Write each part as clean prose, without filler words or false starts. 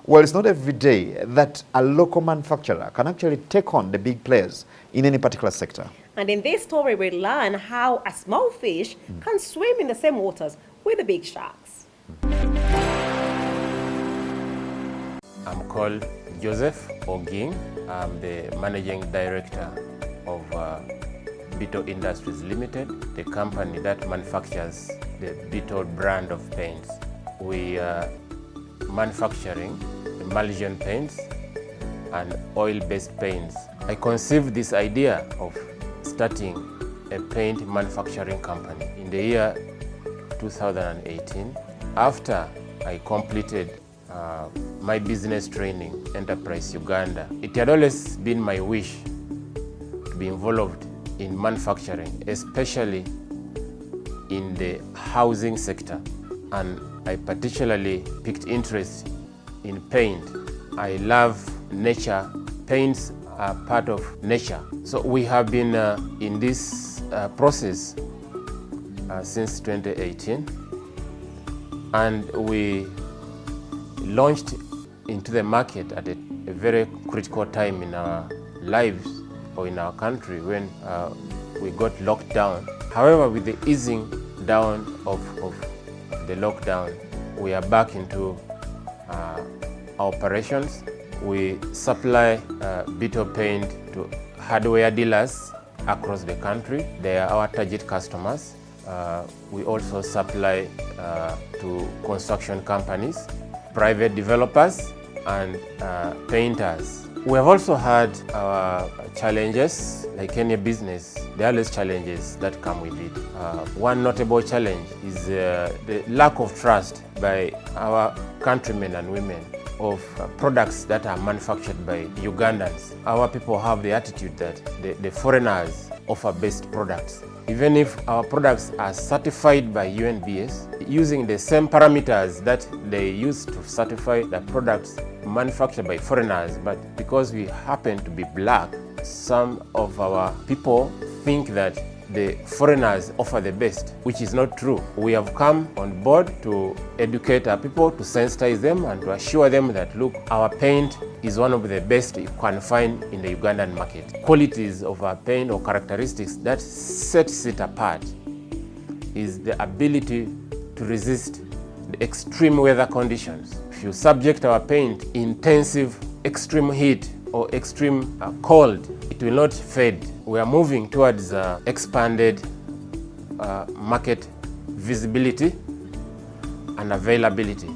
Well, it's not every day that a local manufacturer can actually take on the big players in any particular sector. And in this story, we learn how a small fish can swim in the same waters with the big sharks. I'm called Joseph Oging. I'm the Managing Director of Bento Industries Limited, the company that manufactures the Bento brand of paints. We are manufacturing emulsion paints and oil-based paints. I conceived this idea of starting a paint manufacturing company in the year 2018 after I completed my business training, Enterprise Uganda. It had always been my wish to be involved in manufacturing, especially in the housing sector. And I particularly picked interest in paint. I love nature. Paints are part of nature. So we have been in this process since 2018. And we launched into the market at a very critical time in our lives or in our country when we got locked down. However, with the easing down of the lockdown, we are back into our operations. We supply Bento Paint to hardware dealers across the country. They are our target customers. We also supply to construction companies, private developers, and painters. We have also had our challenges, like any business. There are always challenges that come with it. One notable challenge is the lack of trust by our countrymen and women of products that are manufactured by Ugandans. Our people have the attitude that the foreigners offer best products. Even if our products are certified by UNBS, using the same parameters that they use to certify the products manufactured by foreigners, but because we happen to be black, some of our people think that the foreigners offer the best, which is not true. We have come on board to educate our people, to sensitize them, and to assure them that, look, our paint is one of the best you can find in the Ugandan market. Qualities of our paint or characteristics that sets it apart is the ability to resist the extreme weather conditions. If you subject our paint intensive extreme heat or extreme cold, it will not fade. We are moving towards expanded market visibility and availability,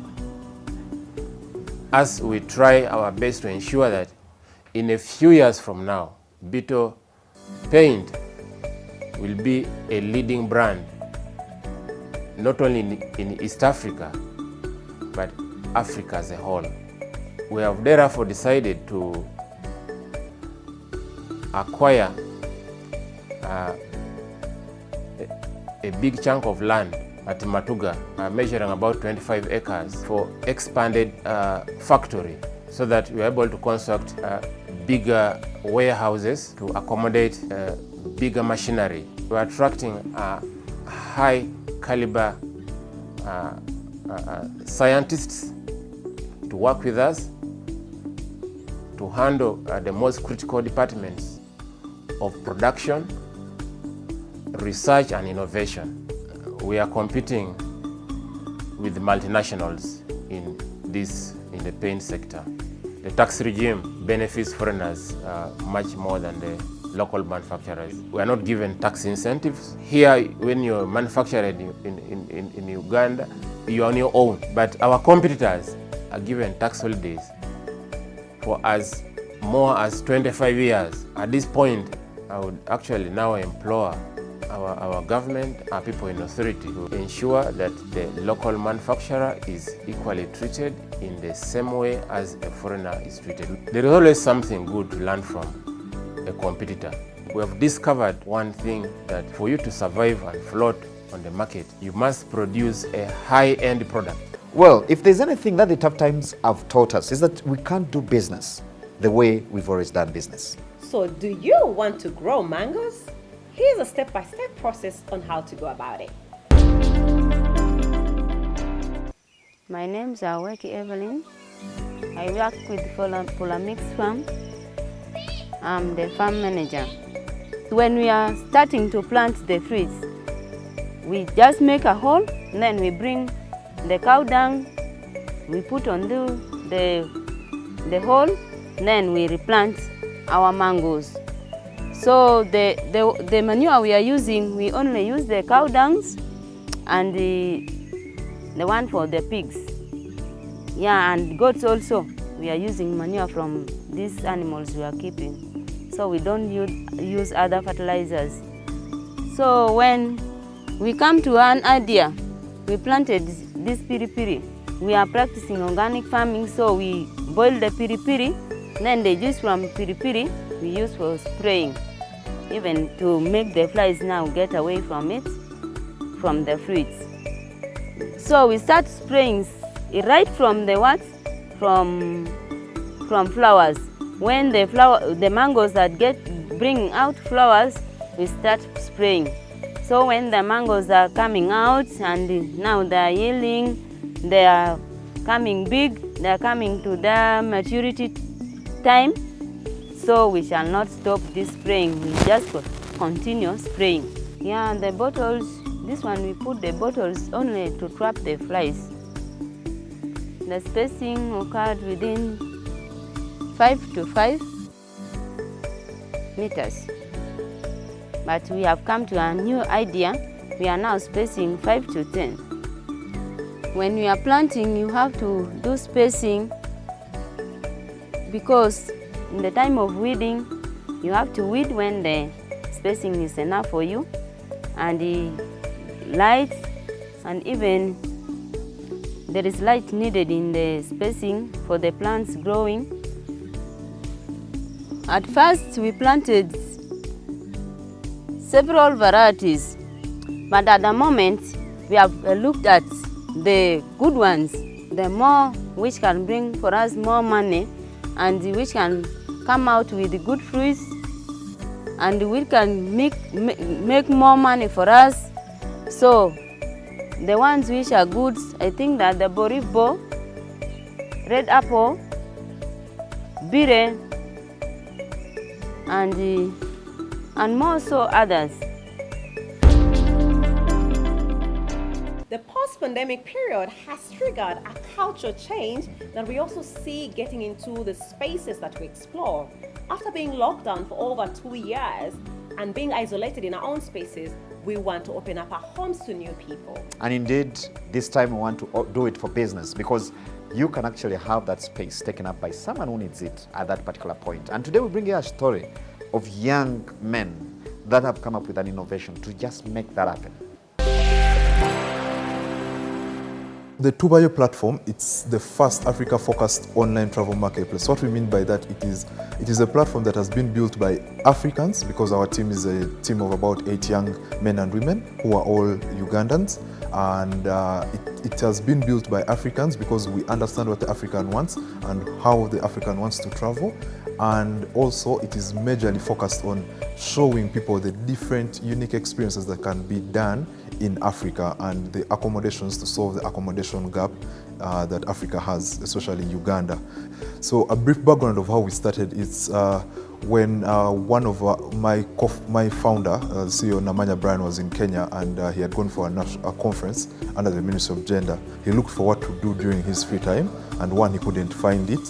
as we try our best to ensure that in a few years from now, Bento Paint will be a leading brand, not only in East Africa, but Africa as a whole. We have therefore decided to acquire a big chunk of land at Matuga, measuring about 25 acres, for expanded factory, so that we are able to construct bigger warehouses to accommodate bigger machinery. We are attracting high caliber scientists to work with us to handle the most critical departments of production, research, and innovation. We are competing with multinationals in the paint sector. The tax regime benefits foreigners much more than the local manufacturers. We are not given tax incentives. Here, when you're manufactured in Uganda, you are on your own. But our competitors are given tax holidays for as more as 25 years. At this point, I would actually now implore our government, our people in authority, to ensure that the local manufacturer is equally treated in the same way as a foreigner is treated. There is always something good to learn from a competitor. We have discovered one thing, that for you to survive and float on the market, you must produce a high-end product. Well, if there's anything that the tough times have taught us, is that we can't do business the way we've always done business. So do you want to grow mangoes? Here's a step-by-step process on how to go about it. My name is Ep11. I work with Polamix Farm. I'm the farm manager. When we are starting to plant the fruits, we just make a hole, and then we bring the cow dung, we put on the hole, and then we replant our mangoes. So the manure we are using, we only use the cow dungs and the one for the pigs. Yeah, and goats also. We are using manure from these animals we are keeping. So we don't use other fertilizers. So when we come to an idea, we planted this piri-piri. We are practicing organic farming, so we boil the piri-piri, then the juice from piri-piri we use for spraying, even to make the flies now get away from it, from the fruits. So we start spraying right from the what? From flowers. When the mangoes that bring out flowers, we start spraying. So when the mangoes are coming out and now they are yielding, they are coming big, they are coming to their maturity time, so we shall not stop this spraying, we just continue spraying. Yeah, the bottles, this one we put the bottles only to trap the flies. The spacing occurred within 5 to 5 meters. But we have come to a new idea. We are now spacing 5 to 10. When you are planting, you have to do spacing because in the time of weeding, you have to weed when the spacing is enough for you, and the light, and even there is light needed in the spacing for the plants growing. At first, we planted several varieties, but at the moment, we have looked at the good ones, the more which can bring for us more money and which can come out with good fruits and we can make more money for us. So the ones which are good, I think that the Boribo, Red Apple, Bire, and more so others. The post-pandemic period has triggered a cultural change that we also see getting into the spaces that we explore. After being locked down for over 2 years and being isolated in our own spaces, we want to open up our homes to new people. And indeed, this time we want to do it for business because you can actually have that space taken up by someone who needs it at that particular point. And today we bring you a story of young men that have come up with an innovation to just make that happen. The TwoBio platform, it's the first Africa-focused online travel marketplace. What we mean by that, it is a platform that has been built by Africans, because our team is a team of about 8 young men and women who are all Ugandans. And it has been built by Africans because we understand what the African wants and how the African wants to travel. And also it is majorly focused on showing people the different unique experiences that can be done in Africa and the accommodations to solve the accommodation gap that Africa has, especially Uganda. So a brief background of how we started is when one of my founder, CEO Namanya Brian, was in Kenya, and he had gone for a conference under the Ministry of Gender. He looked for what to do during his free time, and one, he couldn't find it.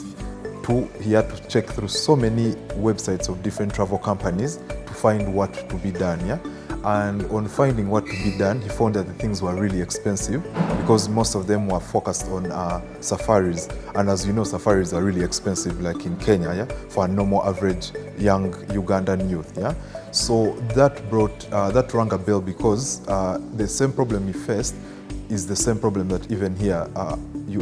Two, he had to check through so many websites of different travel companies to find what to be done. Yeah? And on finding what to be done, he found that the things were really expensive because most of them were focused on safaris. And as you know, safaris are really expensive, like in Kenya, yeah, for a normal average young Ugandan youth. Yeah? So that rang a bell because the same problem he faced is the same problem that even here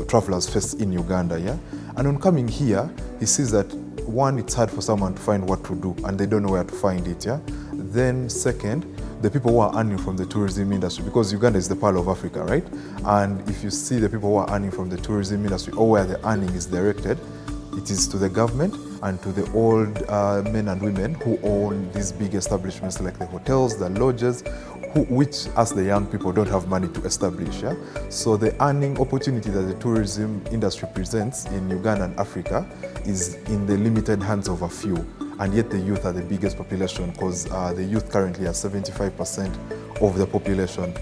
travelers face in Uganda. Yeah? And on coming here, he sees that one, it's hard for someone to find what to do and they don't know where to find it. Yeah? Then second, the people who are earning from the tourism industry, because Uganda is the pearl of Africa, right? And if you see the people who are earning from the tourism industry or where the earning is directed, it is to the government and to the old men and women who own these big establishments like the hotels, the lodges, which us the young people don't have money to establish. Yeah? So the earning opportunity that the tourism industry presents in Uganda and Africa is in the limited hands of a few. And yet the youth are the biggest population, because the youth currently are 75% of the population.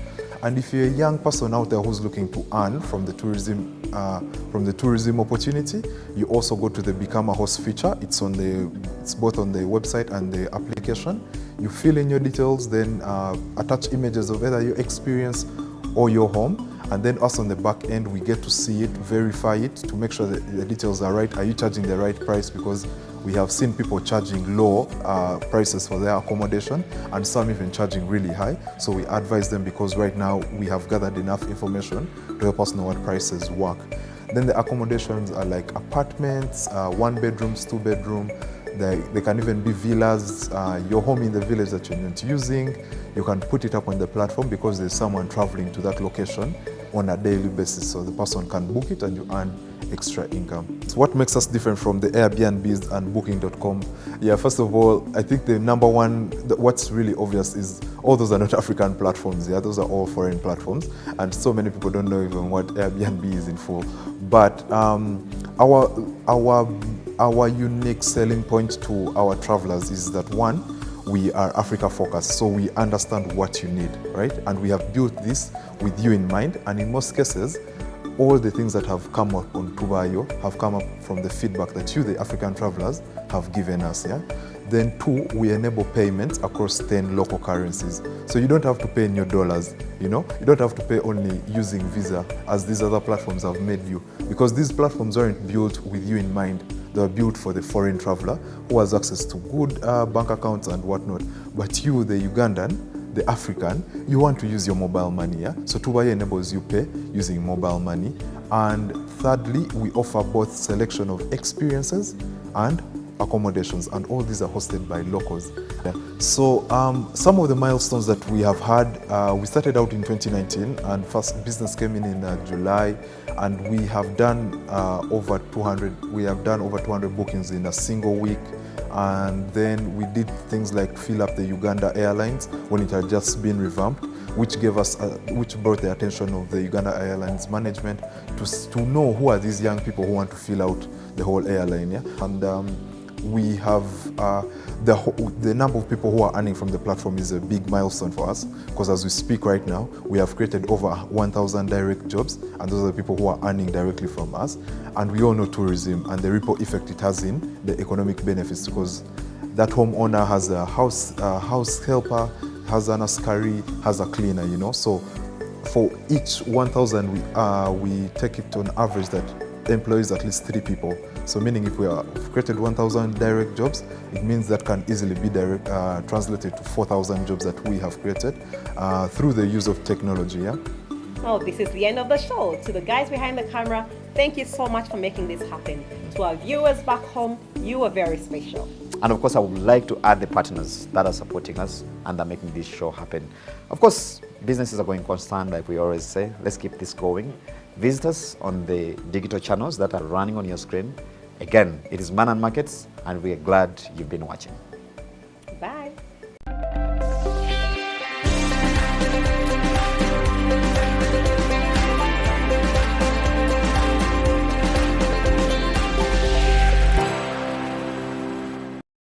And if you're a young person out there who's looking to earn from the tourism opportunity, you also go to the Become a Host feature. It's both on the website and the application. You fill in your details, then attach images of either your experience or your home. And then us on the back end, we get to see it, verify it to make sure that the details are right. Are you charging the right price? Because we have seen people charging low prices for their accommodation, and some even charging really high. So we advise them, because right now we have gathered enough information to help us know what prices work. Then the accommodations are like apartments, 1 bedrooms, 2 bedroom. They can even be villas, your home in the village that you're not using. You can put it up on the platform because there's someone traveling to that location on a daily basis. So the person can book it and you earn extra income. So what makes us different from the Airbnbs and Booking.com? Yeah, first of all, I think the number one, what's really obvious is all those are not African platforms. Yeah, those are all foreign platforms. And so many people don't know even what Airbnb is in full. But our unique selling point to our travelers is that, one, we are Africa focused, so we understand what you need, right? And we have built this with you in mind. And in most cases, all the things that have come up on TwoBio have come up from the feedback that you, the African travelers, have given us. Yeah? Then 2, we enable payments across 10 local currencies. So you don't have to pay in your dollars, you know? You don't have to pay only using Visa, as these other platforms have made you. Because these platforms aren't built with you in mind. They're built for the foreign traveler who has access to good bank accounts and whatnot. But you, the Ugandan, the African, you want to use your mobile money. Yeah? So TwoBio enables you pay using mobile money. And thirdly, we offer both selection of experiences and accommodations, and all these are hosted by locals. Yeah. So some of the milestones that we have had, we started out in 2019, and first business came in July, and we have done over 200. We have done over 200 bookings in a single week. And then we did things like fill up the Uganda Airlines when it had just been revamped, which brought the attention of the Uganda Airlines management to know who are these young people who want to fill out the whole airline. Yeah? And we have the number of people who are earning from the platform is a big milestone for us, because as we speak right now, we have created over 1,000 direct jobs, and those are the people who are earning directly from us. And we all know tourism and the ripple effect it has in the economic benefits, because that homeowner has a house helper, has an askari, has a cleaner, you know. So for each 1,000, we take it to an average that employs at least 3 people. So meaning if we have created 1,000 direct jobs, it means that can easily be translated to 4,000 jobs that we have created through the use of technology. Yeah? Oh, this is the end of the show. To the guys behind the camera, thank you so much for making this happen. To our viewers back home, you are very special. And of course, I would like to add the partners that are supporting us and are making this show happen. Of course, businesses are going constant, like we always say. Let's keep this going. Visit us on the digital channels that are running on your screen. Again, it is Money and Markets, and we are glad you've been watching.